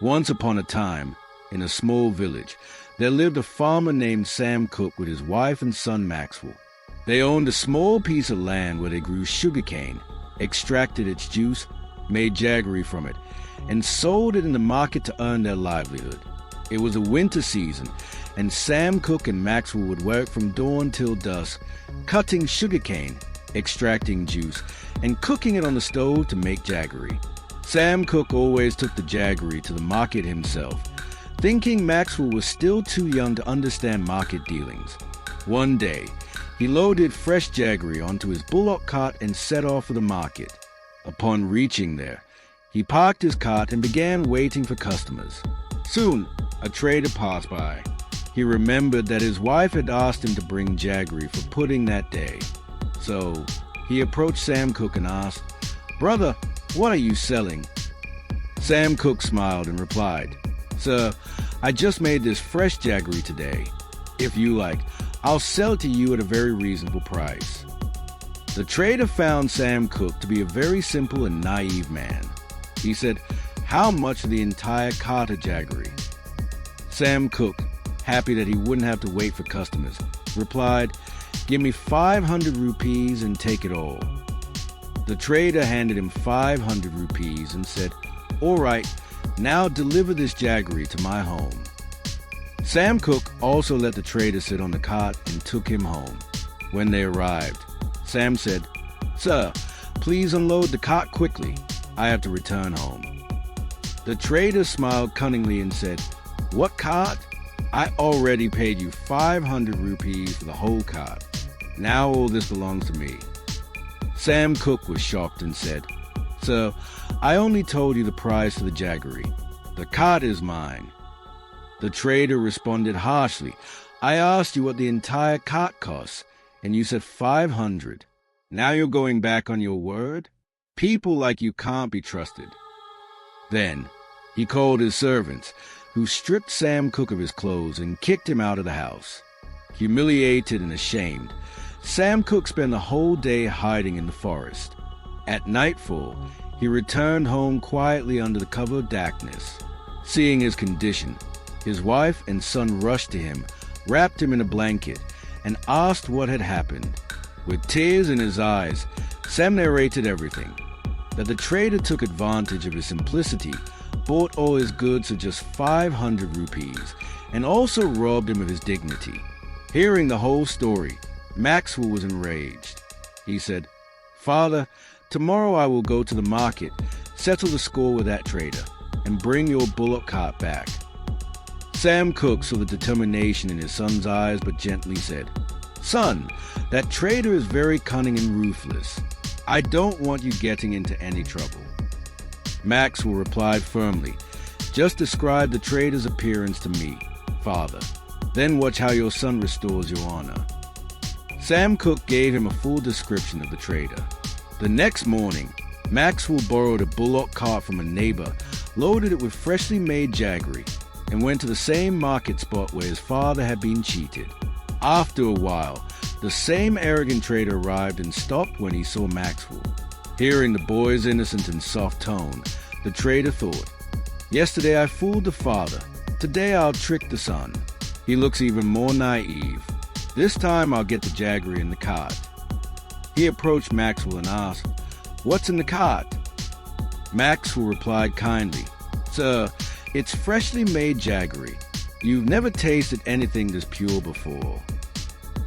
Once upon a time, in a small village, there lived a farmer named Sam Cook with his wife and son Maxwell. They owned a small piece of land where they grew sugarcane, extracted its juice, made jaggery from it, and sold it in the market to earn their livelihood. It was a winter season, and Sam Cook and Maxwell would work from dawn till dusk, cutting sugarcane, extracting juice, and cooking it on the stove to make jaggery. Sam Cook always took the jaggery to the market himself, thinking Maxwell was still too young to understand market dealings. One day, he loaded fresh jaggery onto his bullock cart and set off for the market. Upon reaching there, he parked his cart and began waiting for customers. Soon, a trader passed by. He remembered that his wife had asked him to bring jaggery for pudding that day. So, he approached Sam Cook and asked, "Brother, what are you selling?" Sam Cook smiled and replied, "Sir, I just made this fresh jaggery today. If you like, I'll sell it to you at a very reasonable price." The trader found Sam Cook to be a very simple and naive man. He said, "How much for the entire cart of jaggery?" Sam Cook, happy that he wouldn't have to wait for customers, replied, "Give me 500 rupees and take it all." The trader handed him 500 rupees and said, "All right, now deliver this jaggery to my home." Sam Cook also let the trader sit on the cart and took him home. When they arrived, Sam said, "Sir, please unload the cart quickly. I have to return home." The trader smiled cunningly and said, "What cart? I already paid you 500 rupees for the whole cart. Now all this belongs to me." Sam Cook was shocked and said, "Sir, I only told you the price for the jaggery. The cart is mine." The trader responded harshly, "I asked you what the entire cart costs, and you said 500. Now you're going back on your word? People like you can't be trusted." Then he called his servants, who stripped Sam Cook of his clothes and kicked him out of the house. Humiliated and ashamed, Sam Cook spent the whole day hiding in the forest. At nightfall, he returned home quietly under the cover of darkness. Seeing his condition, his wife and son rushed to him, wrapped him in a blanket, and asked what had happened. With tears in his eyes, Sam narrated everything. That the trader took advantage of his simplicity, bought all his goods for just 500 rupees, and also robbed him of his dignity. Hearing the whole story, Maxwell was enraged. He said, "Father, tomorrow I will go to the market, settle the score with that trader, and bring your bullock cart back." Sam Cook saw the determination in his son's eyes, but gently said, "Son, that trader is very cunning and ruthless. I don't want you getting into any trouble." Maxwell replied firmly, "Just describe the trader's appearance to me, father. Then watch how your son restores your honor." Sam Cook gave him a full description of the trader. The next morning, Maxwell borrowed a bullock cart from a neighbor, loaded it with freshly made jaggery, and went to the same market spot where his father had been cheated. After a while, the same arrogant trader arrived and stopped when he saw Maxwell. Hearing the boy's innocent and soft tone, the trader thought, "Yesterday I fooled the father. Today I'll trick the son. He looks even more naive. This time I'll get the jaggery in the cart." He approached Maxwell and asked, "What's in the cart?" Maxwell replied kindly, "Sir, it's freshly made jaggery. You've never tasted anything this pure before."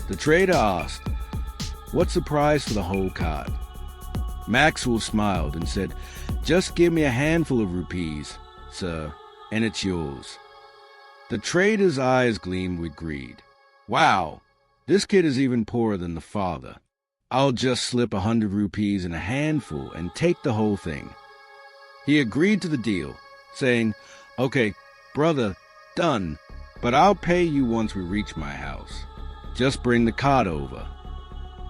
The trader asked, "What's the price for the whole cart?" Maxwell smiled and said, "Just give me a handful of rupees, sir, and it's yours." The trader's eyes gleamed with greed. "Wow, this kid is even poorer than the father. I'll just slip 100 rupees in a handful and take the whole thing." He agreed to the deal, saying, "Okay, brother, done, but I'll pay you once we reach my house. Just bring the cart over."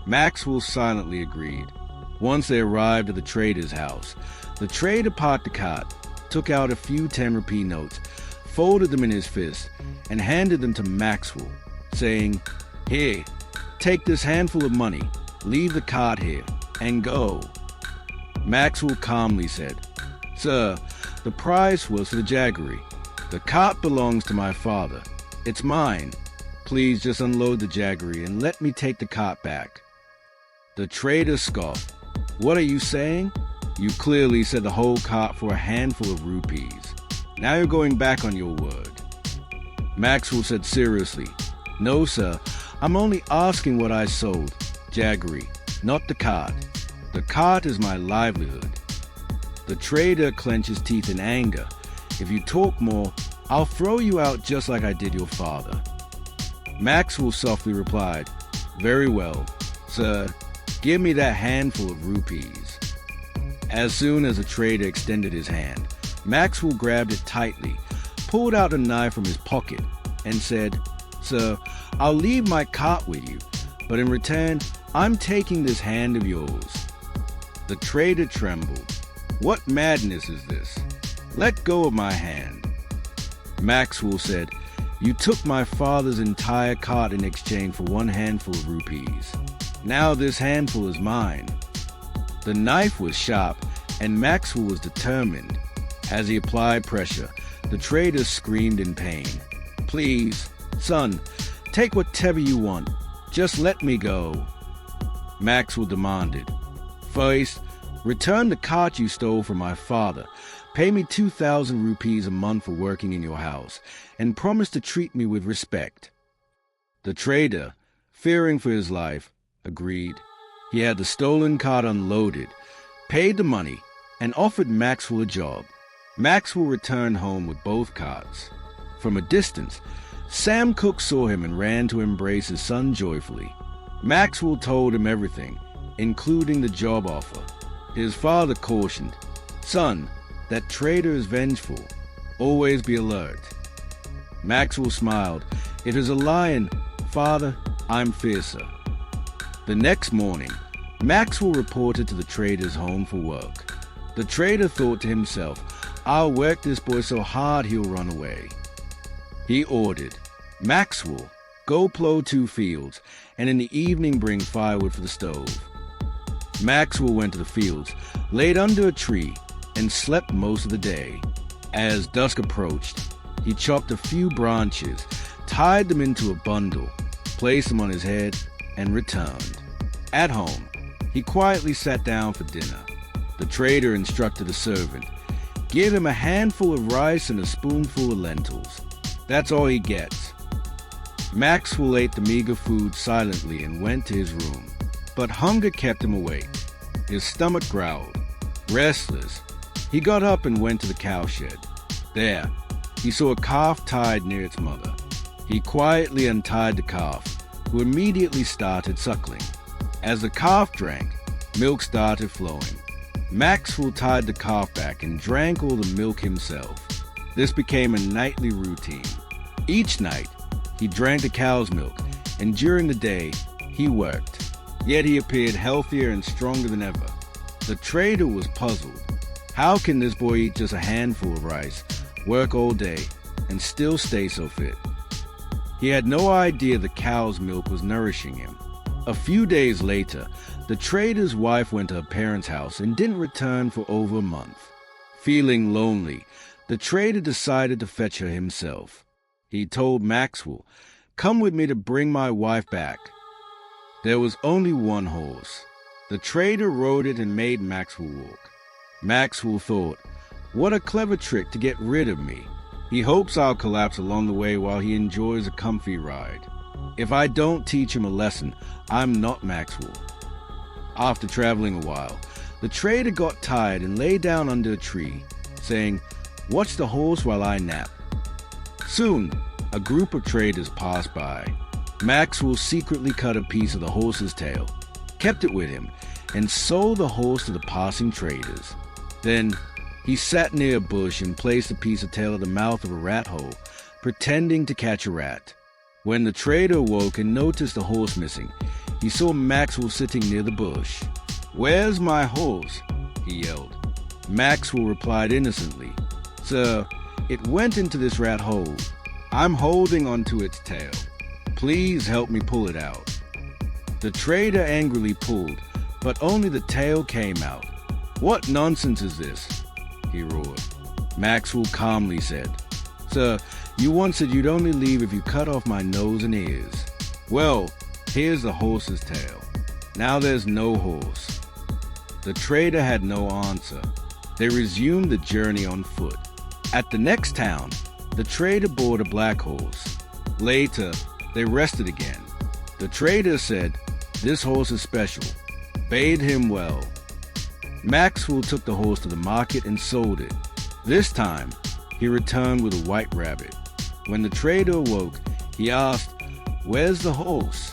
Maxwell silently agreed. Once they arrived at the trader's house, the trader parked the cart, took out a few 10-rupee notes, folded them in his fist, and handed them to Maxwell, saying, "Here, take this handful of money, leave the cart here, and go." Maxwell calmly said, "Sir, The price was for the jaggery. The cart belongs to my father. It's mine. Please just unload the jaggery and let me take the cart back. The trader scoffed. What are you saying? You clearly said the whole cart for a handful of rupees. Now you're going back on your word. Maxwell said seriously, No, sir, I'm only asking what I sold. Jaggery, not the cart. The cart is my livelihood. The trader clenched his teeth in anger. If you talk more, I'll throw you out just like I did your father. Maxwell softly replied, Very well, sir, give me that handful of rupees. As soon as the trader extended his hand, Maxwell grabbed it tightly, pulled out a knife from his pocket, and said, Sir, I'll leave my cart with you, but in return, I'm taking this hand of yours. The trader trembled. What madness is this? Let go of my hand. Maxwell said, You took my father's entire cart in exchange for one handful of rupees. Now this handful is mine. The knife was sharp, and Maxwell was determined. As he applied pressure, the trader screamed in pain. Please, son, take whatever you want. Just let me go. Maxwell demanded. First, return the cart you stole from my father. Pay me 2,000 rupees a month for working in your house, and promise to treat me with respect. The trader, fearing for his life, agreed. He had the stolen cart unloaded, paid the money, and offered Maxwell a job. Maxwell returned home with both carts. From a distance, Sam Cooke saw him and ran to embrace his son joyfully. Maxwell told him everything, including the job offer. His father cautioned, Son, that trader is vengeful. Always be alert. Maxwell smiled. It is a lion. Father, I'm fiercer. The next morning, Maxwell reported to the trader's home for work. The trader thought to himself, I'll work this boy so hard he'll run away. He ordered, Maxwell, go plow 2 fields, and in the evening bring firewood for the stove. Maxwell went to the fields, laid under a tree, and slept most of the day. As dusk approached, he chopped a few branches, tied them into a bundle, placed them on his head, and returned. At home, he quietly sat down for dinner. The trader instructed the servant, Give him a handful of rice and a spoonful of lentils. That's all he gets. Maxwell ate the meager food silently and went to his room. But hunger kept him awake. His stomach growled. Restless, he got up and went to the cowshed. There, he saw a calf tied near its mother. He quietly untied the calf, who immediately started suckling. As the calf drank, milk started flowing. Maxwell tied the calf back and drank all the milk himself. This became a nightly routine. Each night, he drank the cow's milk, and during the day, he worked. Yet he appeared healthier and stronger than ever. The trader was puzzled. How can this boy eat just a handful of rice, work all day, and still stay so fit? He had no idea the cow's milk was nourishing him. A few days later, the trader's wife went to her parents' house and didn't return for over a month. Feeling lonely, the trader decided to fetch her himself. He told Maxwell, Come with me to bring my wife back. There was only one horse. The trader rode it and made Maxwell walk. Maxwell thought, What a clever trick to get rid of me. He hopes I'll collapse along the way while he enjoys a comfy ride. If I don't teach him a lesson, I'm not Maxwell. After traveling a while, the trader got tired and lay down under a tree, saying, Watch the horse while I nap. Soon, a group of traders passed by. Maxwell secretly cut a piece of the horse's tail, kept it with him, and sold the horse to the passing traders. Then, he sat near a bush and placed a piece of tail at the mouth of a rat hole, pretending to catch a rat. When the trader awoke and noticed the horse missing, he saw Maxwell sitting near the bush. Where's my horse? He yelled. Maxwell replied innocently, Sir, it went into this rat hole. I'm holding onto its tail. Please help me pull it out. The trader angrily pulled, but only the tail came out. What nonsense is this? He roared. Maxwell calmly said, "Sir, you once said you'd only leave if you cut off my nose and ears. Well, here's the horse's tail. Now there's no horse." The trader had no answer. They resumed the journey on foot. At the next town, the trader bought a black horse. Later, they rested again. The trader said, "This horse is special." Bade him well. Maxwell took the horse to the market and sold it. This time, he returned with a white rabbit. When the trader awoke, he asked, "Where's the horse?"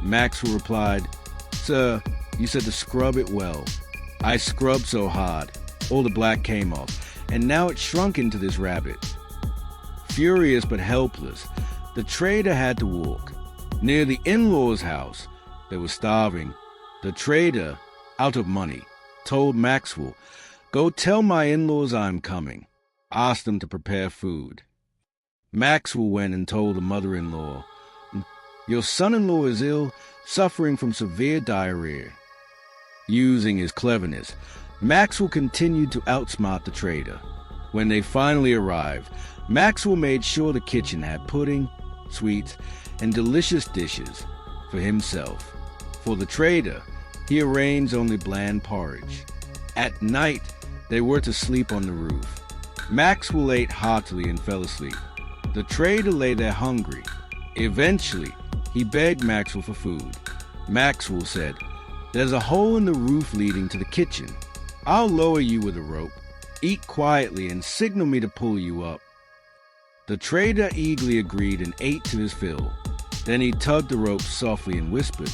Maxwell replied, "Sir, you said to scrub it well. I scrubbed so hard, all the black came off, and now it's shrunk into this rabbit." Furious but helpless, the trader had to walk. Near the in-laws' house, they were starving. The trader, out of money, told Maxwell, "Go tell my in-laws I'm coming. Ask them to prepare food." Maxwell went and told the mother-in-law, "Your son-in-law is ill, suffering from severe diarrhea." Using his cleverness, Maxwell continued to outsmart the trader. When they finally arrived, Maxwell made sure the kitchen had pudding, sweets, and delicious dishes for himself. For the trader, he arranged only bland porridge. At night, they were to sleep on the roof. Maxwell ate heartily and fell asleep. The trader lay there hungry. Eventually, he begged Maxwell for food. Maxwell said, "There's a hole in the roof leading to the kitchen. I'll lower you with a rope. Eat quietly and signal me to pull you up." The trader eagerly agreed and ate to his fill. Then he tugged the rope softly and whispered,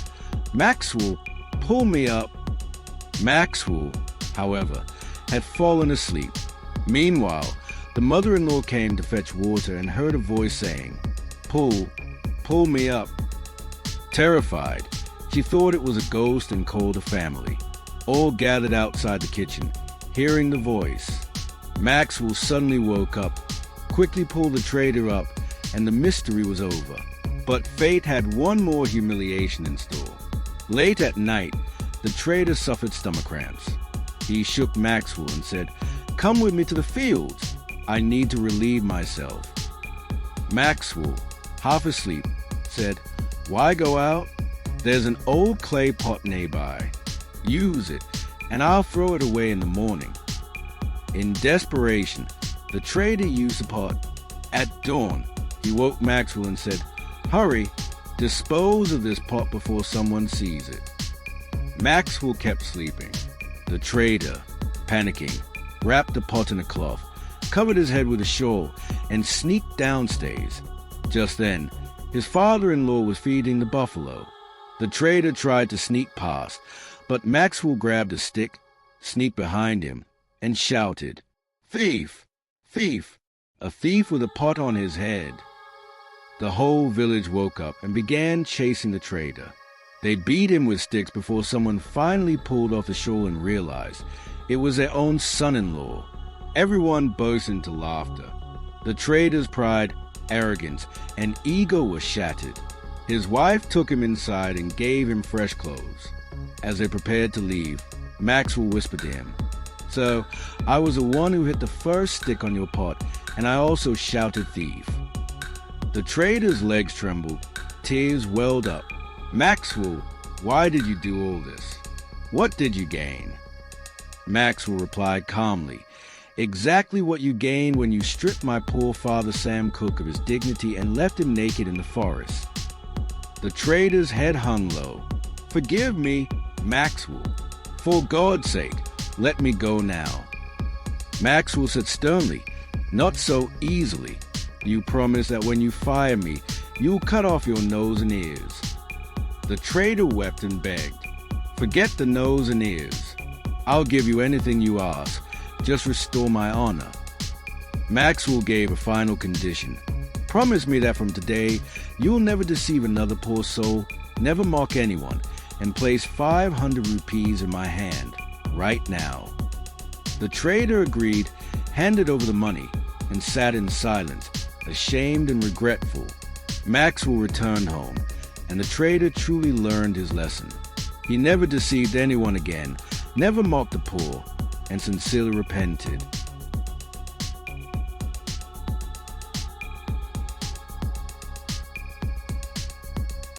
"Maxwell, pull me up." Maxwell, however, had fallen asleep. Meanwhile, the mother-in-law came to fetch water and heard a voice saying, pull me up." Terrified, she thought it was a ghost and called the family. All gathered outside the kitchen, hearing the voice. Maxwell suddenly woke up, quickly pulled the trader up, and the mystery was over. But fate had one more humiliation in store. Late at night, the trader suffered stomach cramps. He shook Maxwell and said, "Come with me to the fields. I need to relieve myself." Maxwell, half asleep, said, "Why go out? There's an old clay pot nearby. Use it, and I'll throw it away in the morning." In desperation, the trader used the pot. At dawn, he woke Maxwell and said, "Hurry, dispose of this pot before someone sees it." Maxwell kept sleeping. The trader, panicking, wrapped the pot in a cloth, covered his head with a shawl, and sneaked downstairs. Just then, his father-in-law was feeding the buffalo. The trader tried to sneak past, but Maxwell grabbed a stick, sneaked behind him, and shouted, "Thief! Thief! A thief with a pot on his head!" The whole village woke up and began chasing the trader. They beat him with sticks before someone finally pulled off the shawl and realized it was their own son-in-law. Everyone burst into laughter. The trader's pride, arrogance, and ego were shattered. His wife took him inside and gave him fresh clothes. As they prepared to leave, Maxwell whispered to him, "So, I was the one who hit the first stick on your pot, and I also shouted thief." The trader's legs trembled. Tears welled up. "Maxwell, why did you do all this? What did you gain?" Maxwell replied calmly, "Exactly what you gained when you stripped my poor father Sam Cooke of his dignity and left him naked in the forest." The trader's head hung low. "Forgive me, Maxwell. For God's sake, let me go now." Maxwell said sternly, "Not so easily. You promise that when you fire me, you'll cut off your nose and ears." The trader wept and begged, "Forget the nose and ears. I'll give you anything you ask. Just restore my honor." Maxwell gave a final condition. "Promise me that from today, you'll never deceive another poor soul, never mock anyone, and place 500 rupees in my hand, right now." The trader agreed, handed over the money, and sat in silence, ashamed and regretful. Maxwell returned home, and the trader truly learned his lesson. He never deceived anyone again, never mocked the poor, and sincerely repented.